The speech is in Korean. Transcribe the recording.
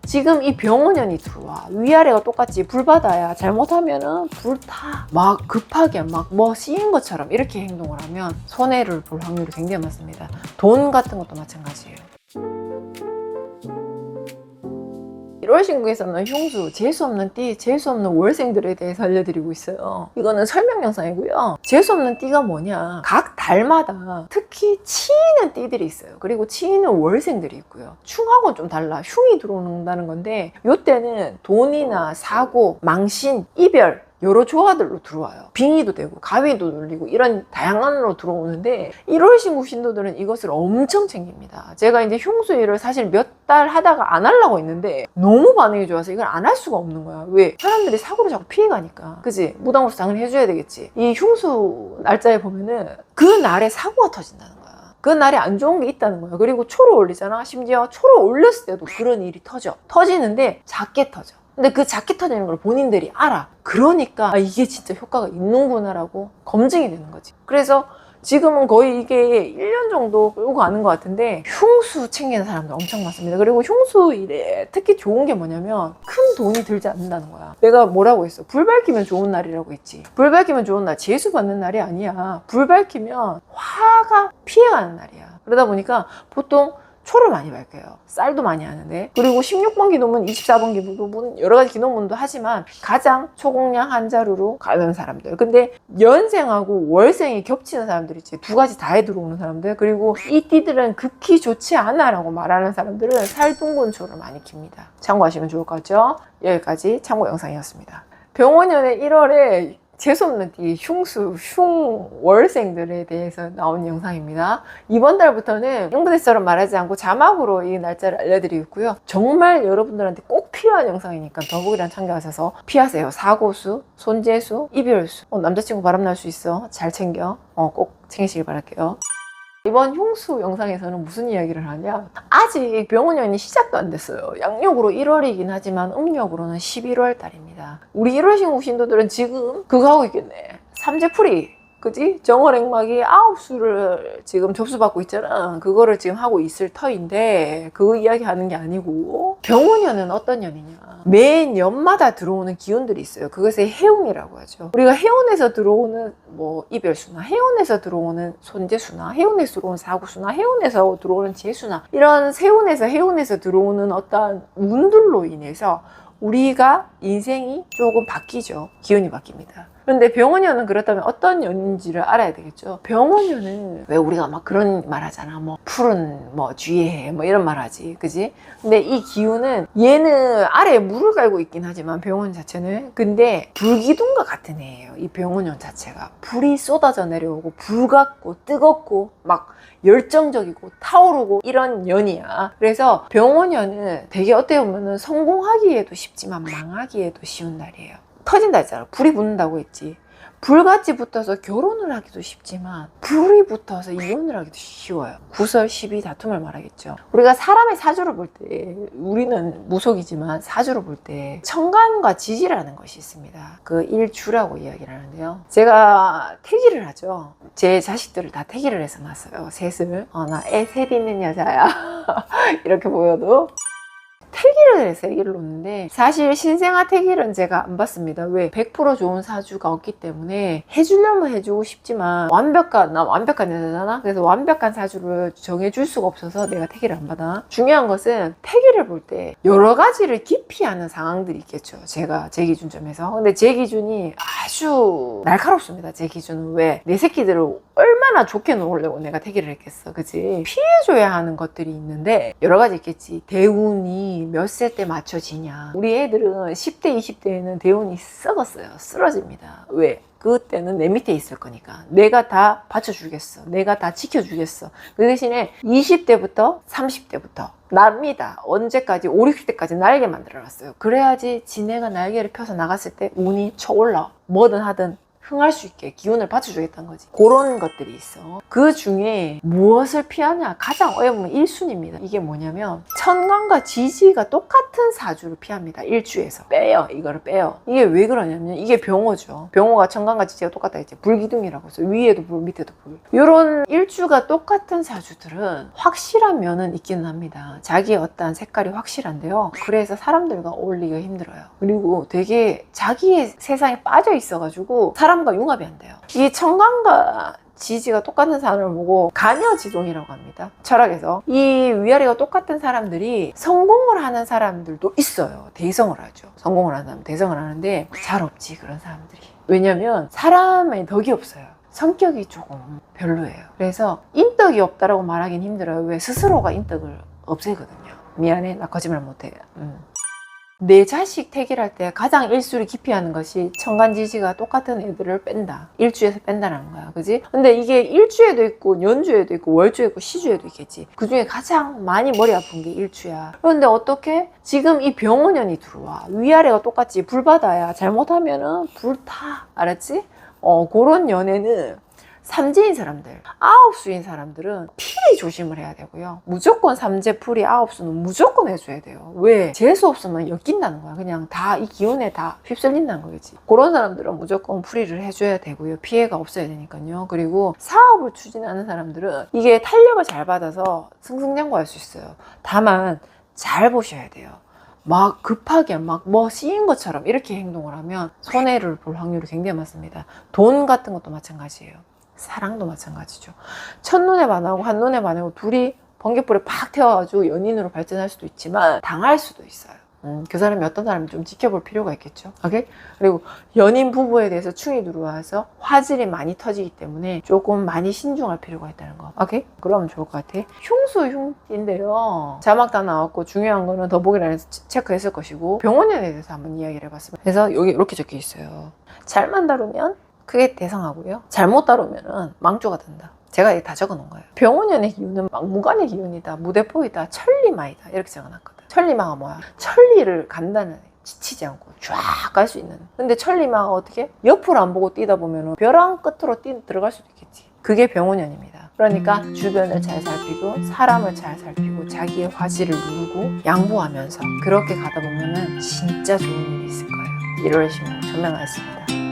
지금 이 병원연이 들어와. 위아래가 똑같이 불바다야. 잘못하면은 불타. 막 급하게 막 뭐 씌인 것처럼 이렇게 행동을 하면 손해를 볼 확률이 굉장히 많습니다. 돈 같은 것도 마찬가지예요. 1월 신고에서는 흉수, 재수없는 띠, 재수없는 월생들에 대해서 알려드리고 있어요. 이거는 설명 영상이고요. 재수없는 띠가 뭐냐, 각 달마다 특히 치이는 띠들이 있어요. 그리고 치이는 월생들이 있고요. 흉하고는 좀 달라. 흉이 들어온다는 건데 이때는 돈이나 사고, 망신, 이별 여러 조화들로 들어와요. 빙의도 되고 가위도 눌리고 이런 다양한으로 들어오는데 1월 신고 신도들은 이것을 엄청 챙깁니다. 제가 이제 흉수일을 사실 몇 달 하다가 안 하려고 했는데 너무 반응이 좋아서 이걸 안 할 수가 없는 거야. 왜? 사람들이 사고를 자꾸 피해가니까. 그치? 무당으로서 당연히 해줘야 되겠지. 이 흉수 날짜에 보면은 그 날에 사고가 터진다는 거야. 그 날에 안 좋은 게 있다는 거야. 그리고 초를 올리잖아. 심지어 초를 올렸을 때도 그런 일이 터지는데 작게 터져. 근데 그 작게 터지는 걸 본인들이 알아. 그러니까 이게 진짜 효과가 있는구나라고 검증이 되는 거지. 그래서 지금은 거의 이게 1년 정도 끌고 가는 것 같은데 흉수 챙기는 사람들 엄청 많습니다. 그리고 흉수일에 특히 좋은 게 뭐냐면 큰 돈이 들지 않는다는 거야. 내가 뭐라고 했어? 불 밝히면 좋은 날이라고 했지. 불 밝히면 좋은 날, 재수 받는 날이 아니야. 불 밝히면 화가 피해가는 날이야. 그러다 보니까 보통 초를 많이 밝혀요. 쌀도 많이 하는데. 그리고 16번 기도문, 24번 기도문 여러 가지 기도문도 하지만 가장 초공량 한 자루로 가는 사람들. 근데 연생하고 월생이 겹치는 사람들 있지. 두 가지 다 해 들어오는 사람들. 그리고 이 띠들은 극히 좋지 않아 라고 말하는 사람들은 살둥근 초를 많이 킵니다. 참고하시면 좋을 것 같죠? 여기까지 참고 영상이었습니다. 병원연의 1월에 재수없는 띠, 흉수, 흉월생들에 대해서 나온 영상입니다. 이번 달부터는 영부대처럼 말하지 않고 자막으로 이 날짜를 알려드리겠고요. 정말 여러분들한테 꼭 필요한 영상이니까 더보기란 참고하셔서 피하세요. 사고수, 손재수, 이별수. 남자친구 바람날 수 있어. 잘 챙겨. 꼭 챙기시길 바랄게요. 이번 흉수 영상에서는 무슨 이야기를 하냐, 아직 병원연이 시작도 안 됐어요. 양력으로 1월이긴 하지만 음력으로는 11월 달입니다. 우리 1월 신고 신도들은 지금 그거 하고 있겠네. 삼재풀이. 그지? 정월행막이 9수를 지금 접수받고 있잖아. 그거를 지금 하고 있을 터인데 그거 이야기하는 게 아니고, 병원연은 어떤 연이냐, 매 년마다 들어오는 기운들이 있어요. 그것을 해운이라고 하죠. 우리가 해운에서 들어오는 뭐 이별수나, 해운에서 들어오는 손재수나, 해운에서 들어오는 사구수나, 해운에서 들어오는 재수나, 이런 해운에서 들어오는 어떤 운들로 인해서 우리가 인생이 조금 바뀌죠. 기운이 바뀝니다. 그런데 병원연은 그렇다면 어떤 연인지를 알아야 되겠죠. 병원연은 왜 우리가 막 그런 말 하잖아. 뭐 푸른 뭐 주의해 뭐 이런 말 하지. 그지? 근데 이 기운은, 얘는 아래에 물을 깔고 있긴 하지만 병원 자체는, 근데 불기둥과 같은 애예요. 이 병원연 자체가 불이 쏟아져 내려오고 불같고 뜨겁고 막 열정적이고 타오르고 이런 연이야. 그래서 병원연은 되게 어떻게 보면은 성공하기에도 쉽지만 망하기에도 쉬운 날이에요. 터진다 했잖아. 불이 붙는다고 했지. 불같이 붙어서 결혼을 하기도 쉽지만 불이 붙어서 이혼을 하기도 쉬워요. 구설, 시비, 다툼을 말하겠죠. 우리가 사람의 사주를 볼 때, 우리는 무속이지만 사주를 볼 때 천간과 지지라는 것이 있습니다. 그 일주라고 이야기를 하는데요. 제가 태기를 하죠. 제 자식들을 다 태기를 해서 낳았어요. 셋을. 나 애 셋 있는 여자야. 이렇게 보여도. 태기를 해서 애기를 놓는데, 사실 신생아 태기는 제가 안 봤습니다. 왜? 100% 좋은 사주가 없기 때문에 해주려면 해주고 싶지만 나 완벽한 여자잖아. 그래서 완벽한 사주를 정해줄 수가 없어서 내가 태기를 안 받아. 중요한 것은 태기를 볼 때 여러 가지를 기피하는 상황들이 있겠죠. 제 기준점에서. 근데 제 기준이 아주 날카롭습니다. 제 기준은. 왜? 내 새끼들을 얼마나 좋게 놓으려고 내가 태기를 했겠어. 그치? 피해줘야 하는 것들이 있는데 여러 가지 있겠지. 대운이 몇 세 때 맞춰지냐. 우리 애들은 10대, 20대에는 대운이 썩었어요. 쓰러집니다. 왜? 그때는 내 밑에 있을 거니까. 내가 다 받쳐주겠어. 내가 다 지켜주겠어. 그 대신에 20대부터 30대부터 납니다. 언제까지? 5, 60대까지 날개 만들어놨어요. 그래야지 지네가 날개를 펴서 나갔을 때 운이 쳐올라. 뭐든 하든 흥할 수 있게 기운을 받쳐주겠다는 거지. 그런 것들이 있어. 그 중에 무엇을 피하냐? 가장 어려운 1순위입니다. 이게 뭐냐면 천간과 지지가 똑같은 사주를 피합니다. 일주에서 빼요. 이거를 빼요. 이게 왜 그러냐면 이게 병호죠. 병호가 천간과 지지가 똑같다 했지. 불기둥이라고 해서 위에도 불 밑에도 불. 이런 일주가 똑같은 사주들은 확실한 면은 있기는 합니다. 자기의 어떠한 색깔이 확실한데요. 그래서 사람들과 어울리기가 힘들어요. 그리고 되게 자기의 세상에 빠져 있어가지고 사람과 융합이 안 돼요. 이 천간과 지지가 똑같은 사람을 보고 간여지동이라고 합니다. 철학에서 이 위아래가 똑같은 사람들이 성공을 하는 사람들도 있어요. 대성을 하죠. 성공을 하는 사람 대성을 하는데 잘 없지 그런 사람들이. 왜냐면 사람의 덕이 없어요. 성격이 조금 별로예요. 그래서 인덕이 없다라고 말하긴 힘들어요. 왜? 스스로가 인덕을 없애거든요. 미안해, 나 거짓말 못해. 내 자식 태길할 때 가장 일수를 기피하는 것이 천간지지가 똑같은 애들을 뺀다. 일주에서 뺀다는 거야. 그지? 근데 이게 일주에도 있고 연주에도 있고 월주에도 있고 시주에도 있겠지. 그 중에 가장 많이 머리 아픈 게 일주야. 그런데 어떻게? 지금 이 병원연이 들어와. 위아래가 똑같지. 불바다야. 잘못하면은 불타. 알았지? 그런 연애는 삼재인 사람들, 아홉수인 사람들은 필히 조심을 해야 되고요. 무조건 삼재, 풀이, 아홉수는 무조건 해줘야 돼요. 왜? 재수 없으면 엮인다는 거야. 그냥 다 이 기운에 다 휩쓸린다는 거겠지. 그런 사람들은 무조건 풀이를 해줘야 되고요. 피해가 없어야 되니까요. 그리고 사업을 추진하는 사람들은 이게 탄력을 잘 받아서 승승장구할 수 있어요. 다만 잘 보셔야 돼요. 막 급하게 막 뭐 씌인 것처럼 이렇게 행동을 하면 손해를 볼 확률이 굉장히 많습니다. 돈 같은 것도 마찬가지예요. 사랑도 마찬가지죠. 첫눈에 반하고 한눈에 반하고 둘이 번개불에 팍 태워가지고 연인으로 발전할 수도 있지만 당할 수도 있어요. 그 사람이 어떤 사람인지 좀 지켜볼 필요가 있겠죠. 오케이? 그리고 연인 부부에 대해서 충이 들어와서 화질이 많이 터지기 때문에 조금 많이 신중할 필요가 있다는 거. 오케이? 그러면 좋을 것 같아. 흉수흉인데요. 자막 다 나왔고 중요한 거는 더보기란에서 체크했을 것이고 병원연에 대해서 한번 이야기를 해봤습니다. 그래서 여기 이렇게 적혀 있어요. 잘만 다루면 크게 대성하고요. 잘못 다루면은 망조가 된다. 제가 이게 다 적어놓은 거예요. 병원연의 기운은 막무가내 기운이다. 무대포이다. 천리마이다. 이렇게 적어놨거든. 천리마가 뭐야? 천리를 간다는 지치지 않고 쫙 갈 수 있는. 근데 천리마가 어떻게? 옆을 안 보고 뛰다 보면은 벼랑 끝으로 들어갈 수도 있겠지. 그게 병원연입니다. 그러니까 주변을 잘 살피고 사람을 잘 살피고 자기의 화질을 누르고 양보하면서 그렇게 가다 보면은 진짜 좋은 일이 있을 거예요. 1월 16일 천명하였습니다.